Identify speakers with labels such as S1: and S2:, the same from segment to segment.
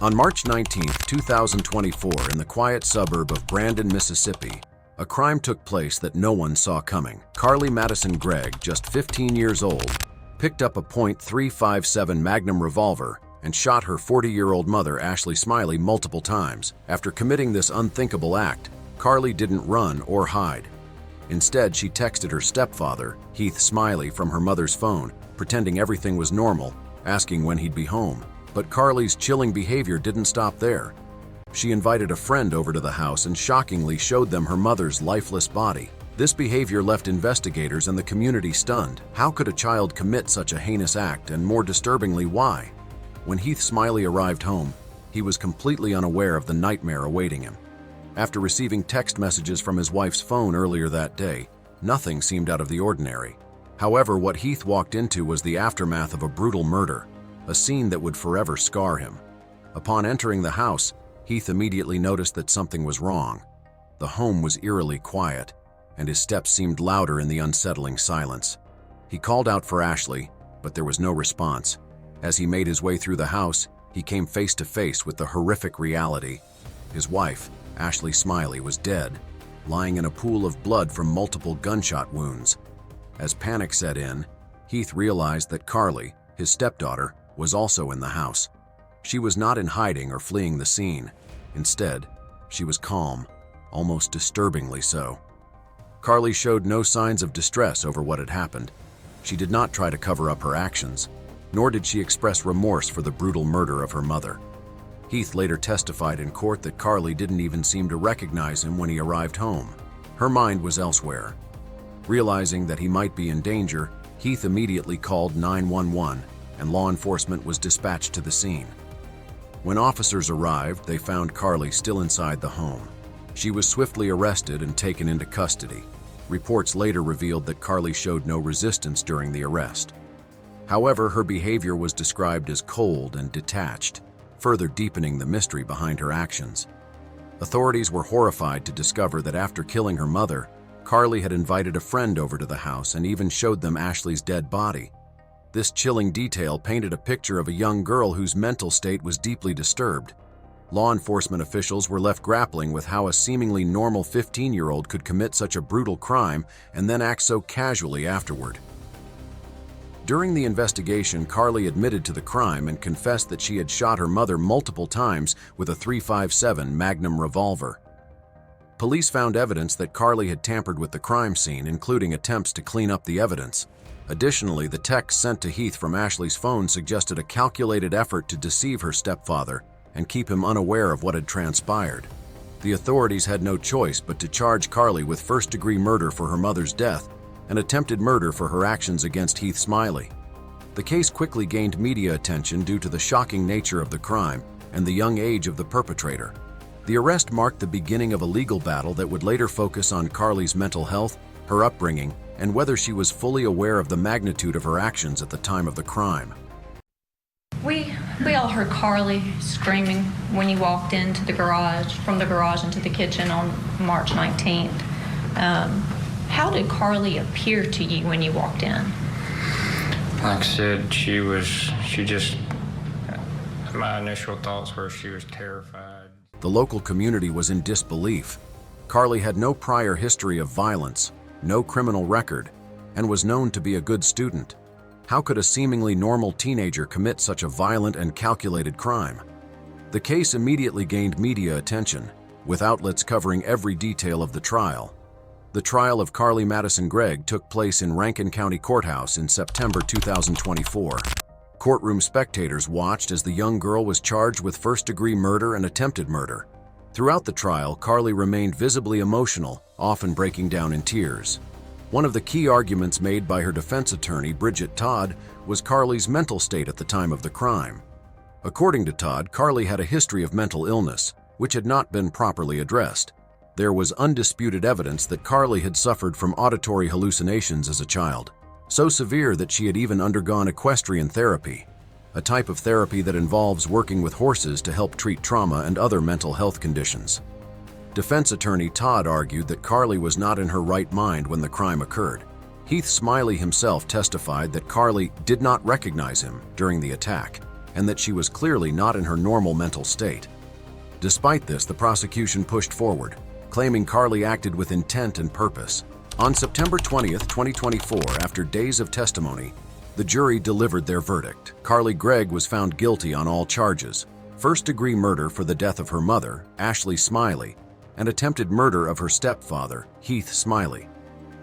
S1: On March 19, 2024, in the quiet suburb of Brandon, Mississippi, a crime took place that no one saw coming. Carly Madison Gregg, just 15 years old, picked up a .357 Magnum revolver and shot her 40-year-old mother, Ashley Smiley, multiple times. After committing this unthinkable act, Carly didn't run or hide. Instead, she texted her stepfather, Heath Smiley, from her mother's phone, pretending everything was normal, asking when he'd be home. But Carly's chilling behavior didn't stop there. She invited a friend over to the house and shockingly showed them her mother's lifeless body. This behavior left investigators and the community stunned. How could a child commit such a heinous act, and more disturbingly, why? When Heath Smiley arrived home, he was completely unaware of the nightmare awaiting him. After receiving text messages from his wife's phone earlier that day, nothing seemed out of the ordinary. However, what Heath walked into was the aftermath of a brutal murder, a scene that would forever scar him. Upon entering the house, Heath immediately noticed that something was wrong. The home was eerily quiet, and his steps seemed louder in the unsettling silence. He called out for Ashley, but there was no response. As he made his way through the house, he came face to face with the horrific reality. His wife, Ashley Smiley, was dead, lying in a pool of blood from multiple gunshot wounds. As panic set in, Heath realized that Carly, his stepdaughter, was also in the house. She was not in hiding or fleeing the scene. Instead, she was calm, almost disturbingly so. Carly showed no signs of distress over what had happened. She did not try to cover up her actions, nor did she express remorse for the brutal murder of her mother. Heath later testified in court that Carly didn't even seem to recognize him when he arrived home. Her mind was elsewhere. Realizing that he might be in danger, Heath immediately called 911, and law enforcement was dispatched to the scene. When officers arrived, they found Carly still inside the home. She was swiftly arrested and taken into custody. Reports later revealed that Carly showed no resistance during the arrest. However, her behavior was described as cold and detached, further deepening the mystery behind her actions. Authorities were horrified to discover that after killing her mother, Carly had invited a friend over to the house and even showed them Ashley's dead body. This chilling detail painted a picture of a young girl whose mental state was deeply disturbed. Law enforcement officials were left grappling with how a seemingly normal 15-year-old could commit such a brutal crime and then act so casually afterward. During the investigation, Carly admitted to the crime and confessed that she had shot her mother multiple times with a .357 Magnum revolver. Police found evidence that Carly had tampered with the crime scene, including attempts to clean up the evidence. Additionally, the text sent to Heath from Ashley's phone suggested a calculated effort to deceive her stepfather and keep him unaware of what had transpired. The authorities had no choice but to charge Carly with first-degree murder for her mother's death and attempted murder for her actions against Heath Smiley. The case quickly gained media attention due to the shocking nature of the crime and the young age of the perpetrator. The arrest marked the beginning of a legal battle that would later focus on Carly's mental health, her upbringing, and whether she was fully aware of the magnitude of her actions at the time of the crime.
S2: We all heard Carly screaming when you walked into the garage, from the garage into the kitchen on March 19th. How did Carly appear to you when you walked in?
S3: Like I said, my initial thoughts were she was terrified.
S1: The local community was in disbelief. Carly had no prior history of violence, no criminal record, and was known to be a good student. How could a seemingly normal teenager commit such a violent and calculated crime? The case immediately gained media attention, with outlets covering every detail of the trial. The trial of Carly Madison Gregg took place in Rankin County Courthouse in September 2024. Courtroom spectators watched as the young girl was charged with first-degree murder and attempted murder. Throughout the trial, Carly remained visibly emotional, often breaking down in tears. One of the key arguments made by her defense attorney, Bridget Todd, was Carly's mental state at the time of the crime. According to Todd, Carly had a history of mental illness, which had not been properly addressed. There was undisputed evidence that Carly had suffered from auditory hallucinations as a child, so severe that she had even undergone equestrian therapy, a type of therapy that involves working with horses to help treat trauma and other mental health conditions. Defense attorney Todd argued that Carly was not in her right mind when the crime occurred. Heath Smiley himself testified that Carly did not recognize him during the attack and that she was clearly not in her normal mental state. Despite this, the prosecution pushed forward, claiming Carly acted with intent and purpose. On September 20th, 2024, after days of testimony, the jury delivered their verdict. Carly Gregg was found guilty on all charges: first-degree murder for the death of her mother, Ashley Smiley, and attempted murder of her stepfather, Heath Smiley.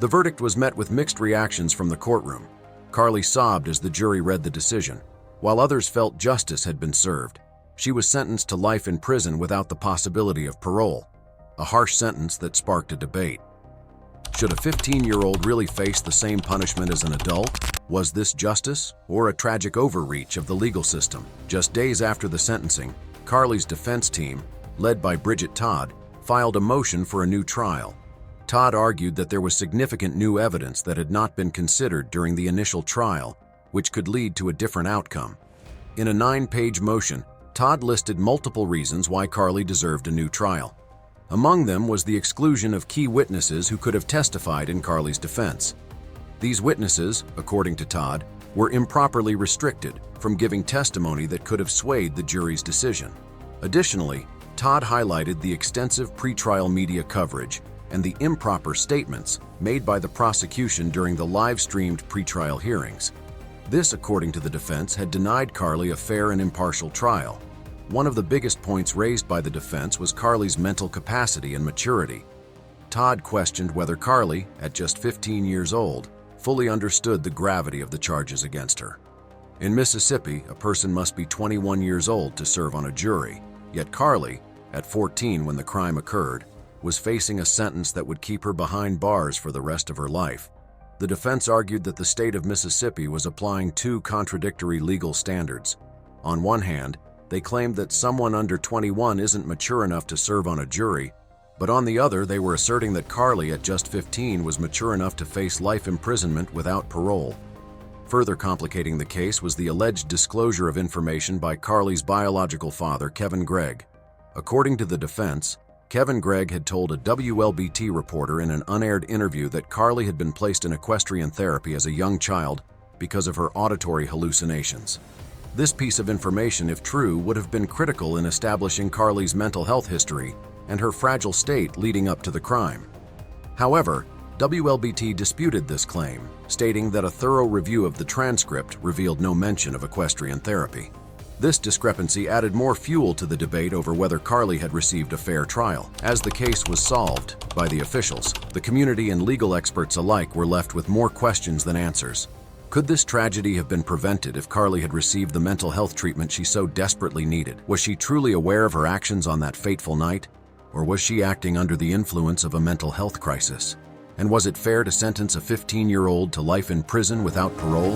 S1: The verdict was met with mixed reactions from the courtroom. Carly sobbed as the jury read the decision, while others felt justice had been served. She was sentenced to life in prison without the possibility of parole, a harsh sentence that sparked a debate. Should a 15-year-old really face the same punishment as an adult? Was this justice or a tragic overreach of the legal system? Just days after the sentencing, Carly's defense team, led by Bridget Todd, filed a motion for a new trial. Todd argued that there was significant new evidence that had not been considered during the initial trial, which could lead to a different outcome. In a 9-page motion, Todd listed multiple reasons why Carly deserved a new trial. Among them was the exclusion of key witnesses who could have testified in Carly's defense. These witnesses, according to Todd, were improperly restricted from giving testimony that could have swayed the jury's decision. Additionally, Todd highlighted the extensive pretrial media coverage and the improper statements made by the prosecution during the live-streamed pretrial hearings. This, according to the defense, had denied Carly a fair and impartial trial. One of the biggest points raised by the defense was Carly's mental capacity and maturity. Todd questioned whether Carly, at just 15 years old, fully understood the gravity of the charges against her. In Mississippi, a person must be 21 years old to serve on a jury, yet Carly, at 14 when the crime occurred, was facing a sentence that would keep her behind bars for the rest of her life. The defense argued that the state of Mississippi was applying two contradictory legal standards. On one hand, they claimed that someone under 21 isn't mature enough to serve on a jury, but on the other, they were asserting that Carly, at just 15, was mature enough to face life imprisonment without parole. Further complicating the case was the alleged disclosure of information by Carly's biological father, Kevin Gregg. According to the defense, Kevin Gregg had told a WLBT reporter in an unaired interview that Carly had been placed in equestrian therapy as a young child because of her auditory hallucinations. This piece of information, if true, would have been critical in establishing Carly's mental health history and her fragile state leading up to the crime. However, WLBT disputed this claim, stating that a thorough review of the transcript revealed no mention of equestrian therapy. This discrepancy added more fuel to the debate over whether Carly had received a fair trial. As the case was solved by the officials, the community and legal experts alike were left with more questions than answers. Could this tragedy have been prevented if Carly had received the mental health treatment she so desperately needed? Was she truly aware of her actions on that fateful night? Or was she acting under the influence of a mental health crisis? And was it fair to sentence a 15-year-old to life in prison without parole?